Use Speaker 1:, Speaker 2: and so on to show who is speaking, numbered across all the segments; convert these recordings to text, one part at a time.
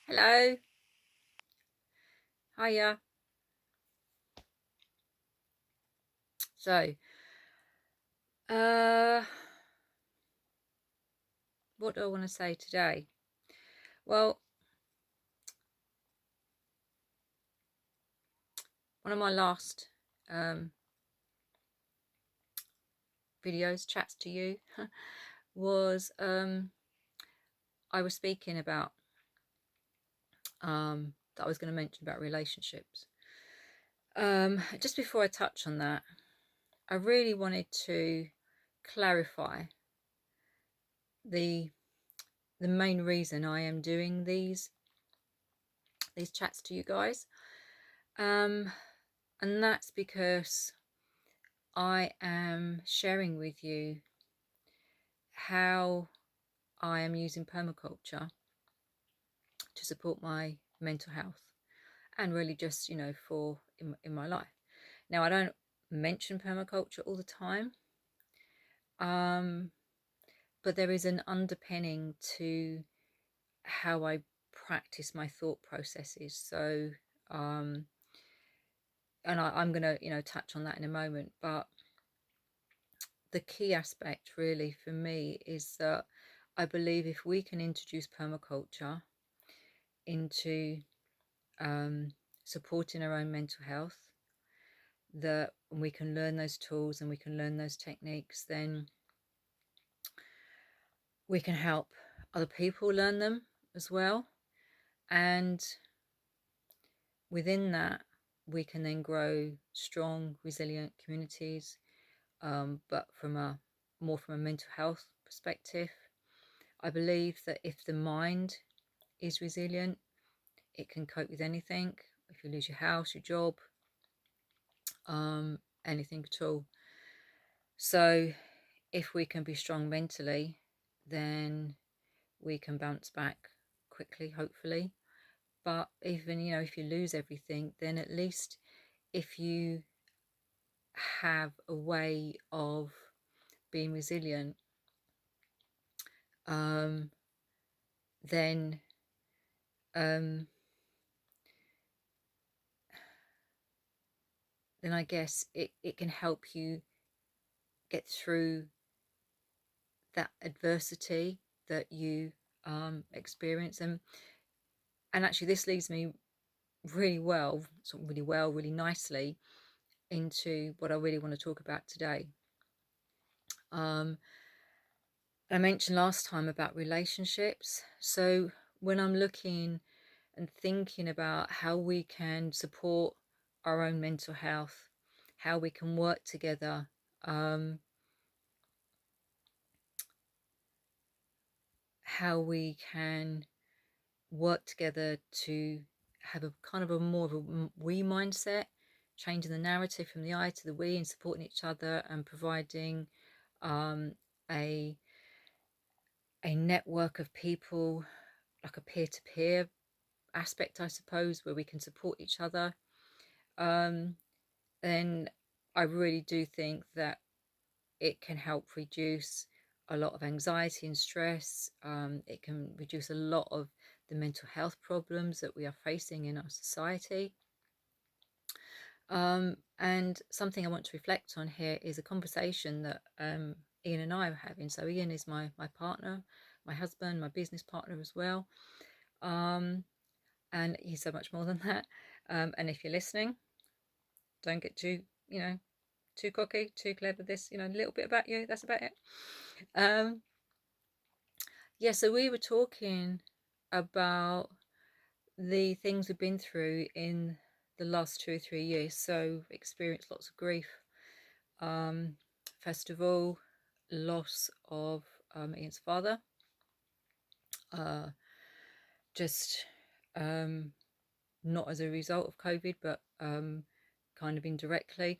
Speaker 1: Hello, hiya. So, uh, what do I want to say today? Well, one of my last videos, chats to you, was I was speaking about that I was going to mention about relationships. Just before I touch on that, I really wanted to clarify the main reason I am doing these chats to you guys. And that's because I am sharing with you how I am using permaculture to support my mental health and really just, for in my life. Now, I don't mention permaculture all the time, but there is an underpinning to how I practice my thought processes. So, and I'm going to, touch on that in a moment. But the key aspect really for me is that I believe if we can introduce permaculture into supporting our own mental health, that we can learn those tools and we can learn those techniques, then we can help other people learn them as well. And within that, we can then grow strong, resilient communities, but from a mental health perspective. I believe that if the mind is resilient, it can cope with anything. If you lose your house, your job, anything at all. So if we can be strong mentally, then we can bounce back quickly, hopefully. But even, if you lose everything, then at least if you have a way of being resilient, then I guess it can help you get through that adversity that you experience. And actually this leads me really well, really nicely into what I really want to talk about today. I mentioned last time about relationships. So when I'm looking and thinking about how we can support our own mental health, how we can work together, how we can work together to have a kind of a more of a we mindset, changing the narrative from the I to the we and supporting each other and providing a network of people, like a peer-to-peer aspect, I suppose, where we can support each other, then I really do think that it can help reduce a lot of anxiety and stress. It can reduce a lot of the mental health problems that we are facing in our society. And something I want to reflect on here is a conversation that Iain and I are having. So Iain is my partner, my husband, my business partner as well. And he's so much more than that. And if you're listening, don't get too, too cocky, too clever. This, a little bit about you. That's about it. Yeah, so we were talking about the things we've been through in the last 2 or 3 years. So experienced lots of grief. First of all, loss of Ian's father. Just not as a result of COVID, but kind of indirectly.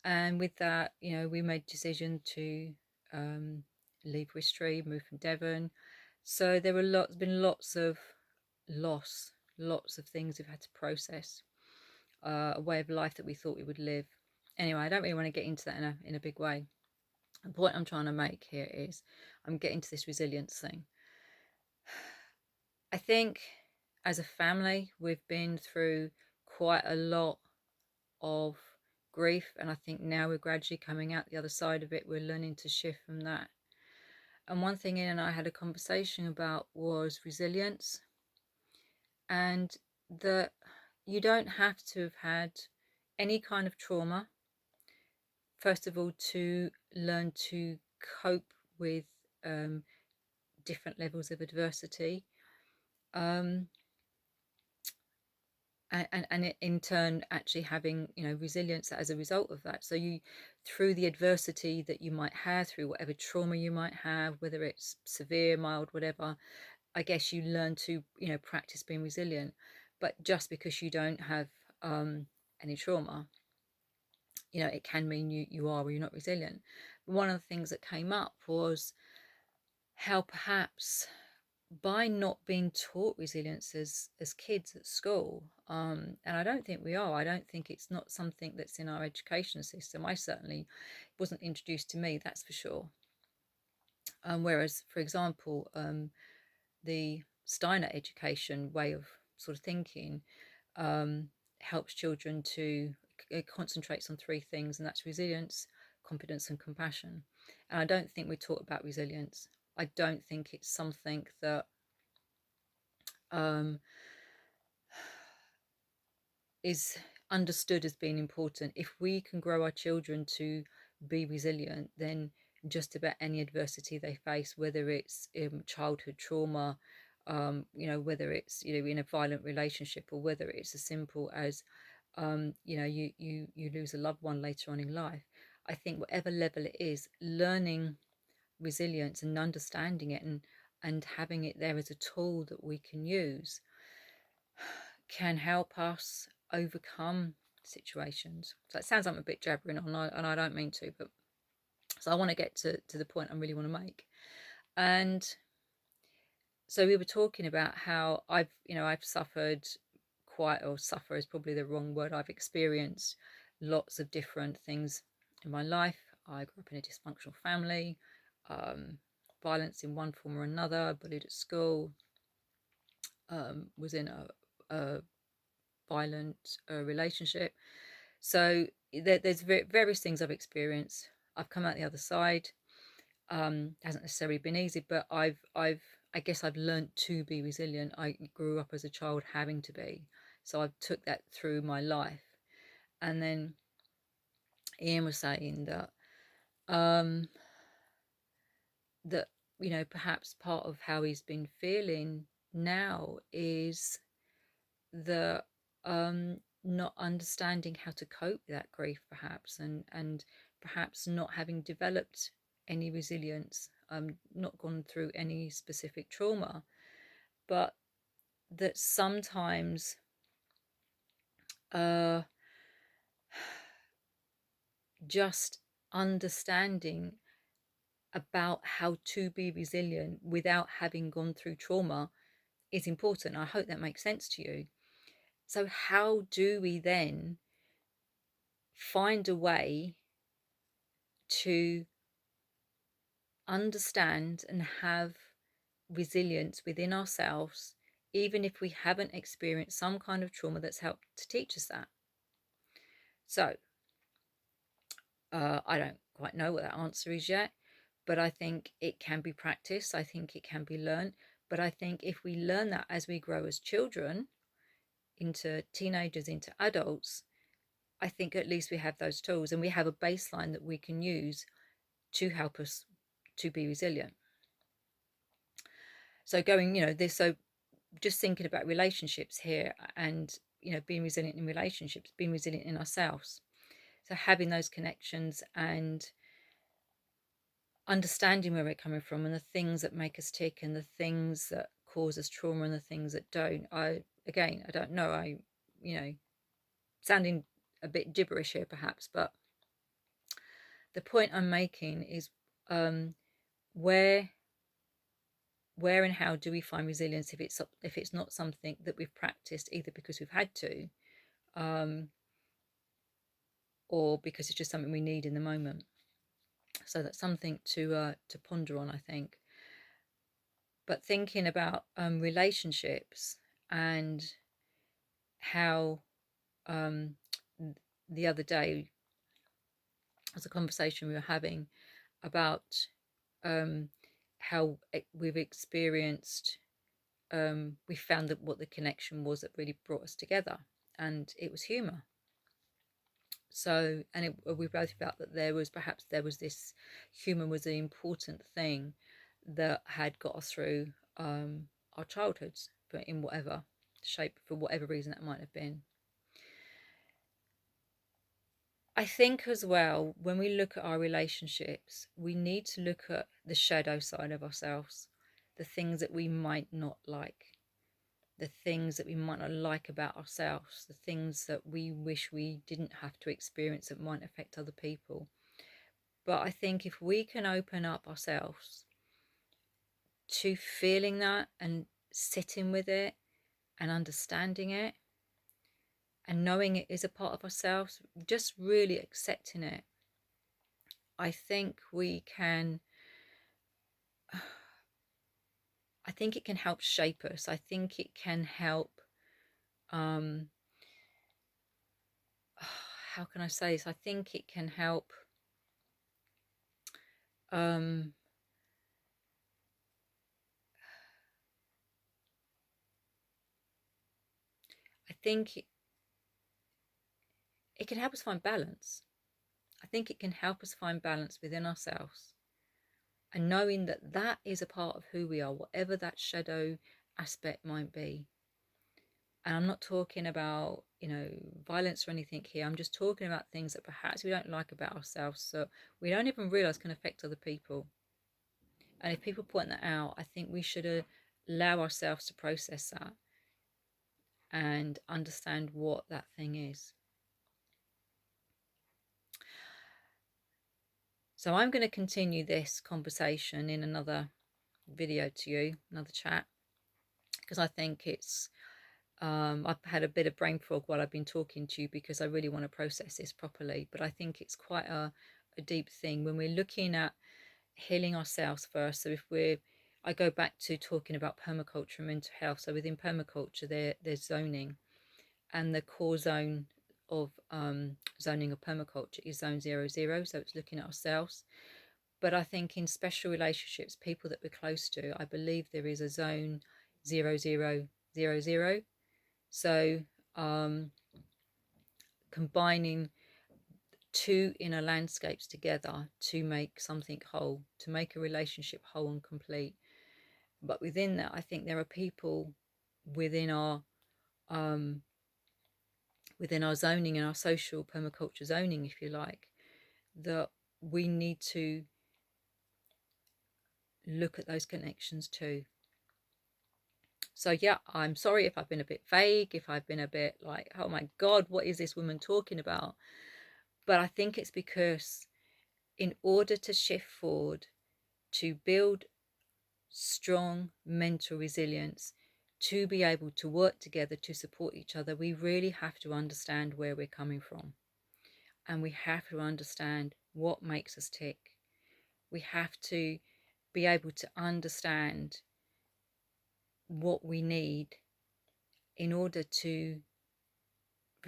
Speaker 1: And with that, we made a decision to leave Wistry, move from Devon. So there were been lots of loss, lots of things we've had to process, a way of life that we thought we would live. Anyway, I don't really want to get into that in a big way. The point I'm trying to make here is I'm getting to this resilience thing. I think as a family, we've been through quite a lot of grief, and I think now we're gradually coming out the other side of it. We're learning to shift from that. And one thing Ian and I had a conversation about was resilience, and that you don't have to have had any kind of trauma, first of all, to learn to cope with um, different levels of adversity. Um, and in turn actually having, you know, resilience as a result of that. So you, through the adversity that you might have, through whatever trauma you might have, whether it's severe, mild, whatever, I guess you learn to, you know, practice being resilient. But just because you don't have any trauma, you know, it can mean you are or you're not resilient. One of the things that came up was how perhaps by not being taught resilience as kids at school, and I don't think we are. I don't think it's not something that's in our education system. I certainly wasn't introduced to me, that's for sure. Whereas, for example, the Steiner education way of sort of thinking um, helps children to it concentrates on three things, and that's resilience, competence, and compassion. And I don't think we're taught about resilience. I don't think it's something that um, is understood as being important. If we can grow our children to be resilient, then just about any adversity they face, whether it's childhood trauma, you know, whether it's, you know, in a violent relationship, or whether it's as simple as you know, you lose a loved one later on in life. I think whatever level it is, learning resilience and understanding it, and having it there as a tool that we can use can help us overcome situations. So it sounds like I'm a bit jabbering on, and I don't mean to, but so I want to get to the point I really want to make. And so we were talking about how I've, you know, I've suffered quite, or suffer is probably the wrong word. I've experienced lots of different things in my life. I grew up in a dysfunctional family, um, violence in one form or another, bullied at school, was in a violent relationship. So there's various things I've experienced. I've come out the other side. Hasn't necessarily been easy, but I guess I've learned to be resilient. I grew up as a child having to be, so I took that through my life. And then Ian was saying that um, that, you know, perhaps part of how he's been feeling now is the not understanding how to cope with that grief, perhaps, and perhaps not having developed any resilience, not gone through any specific trauma, but that sometimes uh, just understanding about how to be resilient without having gone through trauma is important. I hope that makes sense to you. So how do we then find a way to understand and have resilience within ourselves, even if we haven't experienced some kind of trauma that's helped to teach us that? So I don't quite know what that answer is yet, but I think it can be practiced. I think it can be learned. But I think if we learn that as we grow as children, into teenagers, into adults, I think at least we have those tools and we have a baseline that we can use to help us to be resilient. So going, you know, this, so just thinking about relationships here, and, you know, being resilient in relationships, being resilient in ourselves. So having those connections and understanding where we're coming from, and the things that make us tick, and the things that cause us trauma, and the things that don't. Again, I don't know. You know, sounding a bit gibberish here perhaps, but the point I'm making is um, where and how do we find resilience if it's not something that we've practiced, either because we've had to, um, or because it's just something we need in the moment. So that's something to ponder on, I think. But thinking about relationships and how um, the other day was a conversation we were having about how we've experienced, we found that what the connection was that really brought us together, and it was humour. So, and we both felt that there was this humour was an important thing that had got us through our childhoods, but in whatever shape, for whatever reason that might have been. I think as well, when we look at our relationships, we need to look at the shadow side of ourselves, the things that we might not like, the things that we might not like about ourselves, the things that we wish we didn't have to experience that might affect other people. But I think if we can open up ourselves to feeling that and sitting with it and understanding it and knowing it is a part of ourselves, just really accepting it, I think we can, I think it can help shape us. I think it can help, um, how can I say this? I think it can help, um, I think it can help us find balance. I think it can help us find balance within ourselves, and knowing that that is a part of who we are, whatever that shadow aspect might be. And I'm not talking about, violence or anything here. I'm just talking about things that perhaps we don't like about ourselves, so we don't even realize can affect other people. And if people point that out, I think we should allow ourselves to process that and understand what that thing is. So I'm going to continue this conversation in another video to you, another chat, because I think it's, I've had a bit of brain fog while I've been talking to you because I really want to process this properly. But I think it's quite a deep thing when we're looking at healing ourselves first. So I go back to talking about permaculture and mental health. So within permaculture, there's zoning, and the core zone of zoning of permaculture is zone 00. So it's looking at ourselves. But I think in special relationships, people that we're close to, I believe there is a zone 0000. So combining two inner landscapes together to make something whole, to make a relationship whole and complete. But within that, I think there are people within our zoning and our social permaculture zoning, if you like, that we need to look at those connections too. So yeah, I'm sorry if I've been a bit vague, if I've been a bit like, oh my God, what is this woman talking about? But I think it's because in order to shift forward, to build strong mental resilience, to be able to work together to support each other, we really have to understand where we're coming from. And we have to understand what makes us tick. We have to be able to understand what we need in order for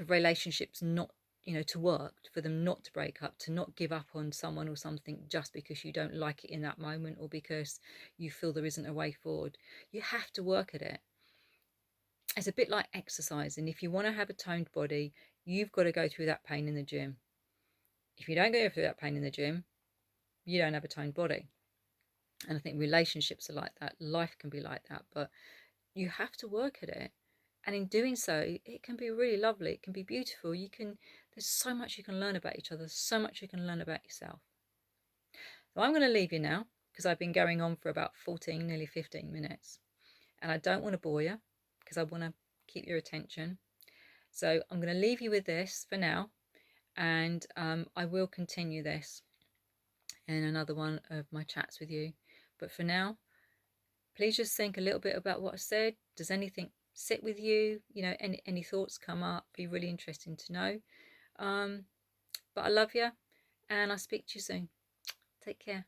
Speaker 1: relationships not, to work, for them not to break up, to not give up on someone or something just because you don't like it in that moment or because you feel there isn't a way forward. You have to work at it. It's a bit like exercising. If you want to have a toned body, you've got to go through that pain in the gym. If you don't go through that pain in the gym, you don't have a toned body. And I think relationships are like that. Life can be like that, but you have to work at it. And in doing so, it can be really lovely. It can be beautiful. There's so much you can learn about each other. So much you can learn about yourself. So I'm going to leave you now because I've been going on for about 14, nearly 15 minutes. And I don't want to bore you because I want to keep your attention. So I'm going to leave you with this for now. And I will continue this in another one of my chats with you. But for now, please just think a little bit about what I said. Does anything sit with you? Any thoughts come up? Be really interesting to know. But I love you, and I'll speak to you soon. Take care.